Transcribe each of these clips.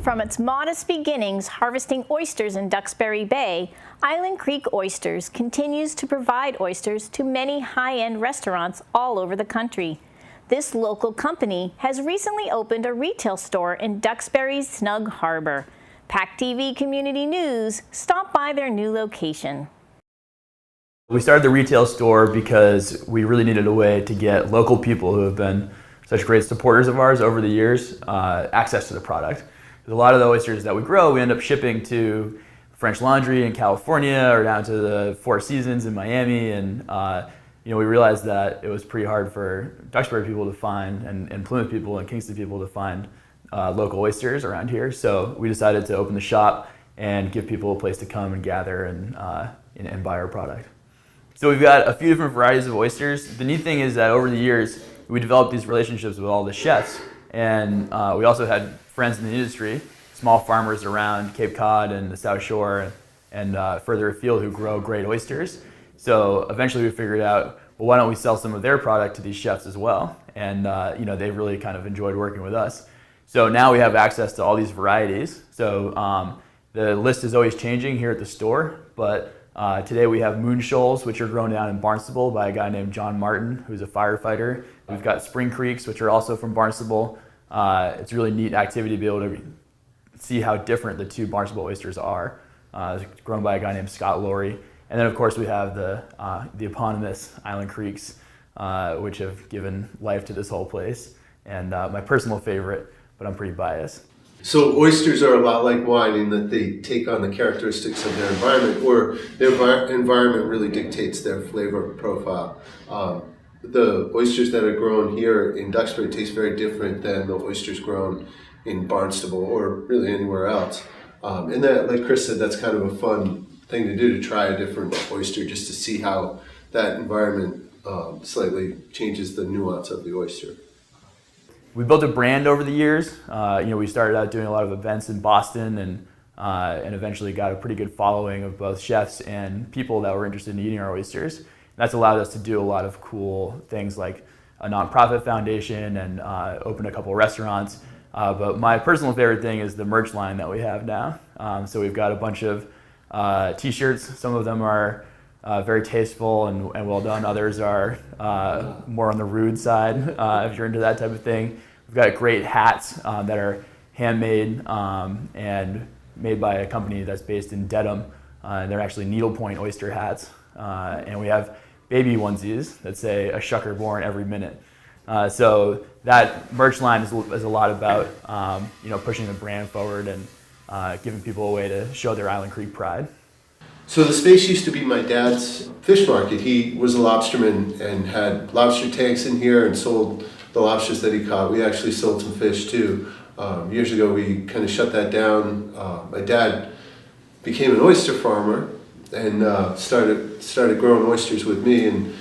From its modest beginnings harvesting oysters in Duxbury Bay, Island Creek Oysters continues to provide oysters to many high-end restaurants all over the country. This local company has recently opened a retail store in Duxbury's Snug Harbor. PACTV Community News stopped by their new location. We started the retail store because we really needed a way to get local people who have been such great supporters of ours over the years access to the product. A lot of the oysters that we grow, we end up shipping to French Laundry in California or down to the Four Seasons in Miami, and we realized that it was pretty hard for Duxbury people to find, and Plymouth people and Kingston people to find local oysters around here. So we decided to open the shop and give people a place to come and gather and buy our product. So we've got a few different varieties of oysters. The neat thing is that over the years, we developed these relationships with all the chefs, and we also had friends in the industry, small farmers around Cape Cod and the South Shore and further afield who grow great oysters. So eventually we figured out, well, why don't we sell some of their product to these chefs as well? And they really kind of enjoyed working with us. So now we have access to all these varieties. So the list is always changing here at the store, but today we have moon shoals, which are grown down in Barnstable by a guy named John Martin, who's a firefighter. We've got spring creeks, which are also from Barnstable. It's a really neat activity to be able to see how different the two Barnstable oysters are. It's grown by a guy named Scott Laurie. And then of course we have the eponymous Island Creeks, which have given life to this whole place. And my personal favorite, but I'm pretty biased. So oysters are a lot like wine in that they take on the characteristics of their environment, or their environment really dictates their flavor profile. The oysters that are grown here in Duxbury taste very different than the oysters grown in Barnstable or really anywhere else. And that, like Chris said, that's kind of a fun thing to do, to try a different oyster just to see how that environment slightly changes the nuance of the oyster. We built a brand over the years. We started out doing a lot of events in Boston and eventually got a pretty good following of both chefs and people that were interested in eating our oysters. That's allowed us to do a lot of cool things like a nonprofit foundation and open a couple of restaurants. But my personal favorite thing is the merch line that we have now. So we've got a bunch of t-shirts. Some of them are very tasteful and well done. Others are more on the rude side if you're into that type of thing. We've got great hats that are handmade and made by a company that's based in Dedham. They're actually needlepoint oyster hats. And we have baby onesies that say "a shucker born every minute." So that merch line is a lot about pushing the brand forward and giving people a way to show their Island Creek pride. So the space used to be my dad's fish market. He was a lobsterman and had lobster tanks in here and sold the lobsters that he caught. We actually sold some fish too. Years ago we kind of shut that down. My dad became an oyster farmer and started growing oysters with me, and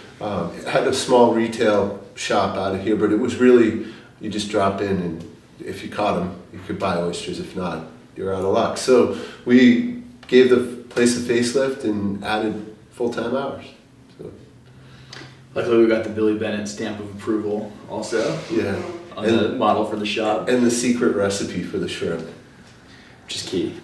had a small retail shop out of here, but it was really, you just drop in and if you caught them, you could buy oysters. If not, you're out of luck. So we gave the place a facelift and added full-time hours. So. Luckily we got the Billy Bennett stamp of approval also. Yeah. On the model for the shop. And the secret recipe for the shrimp. Which is key.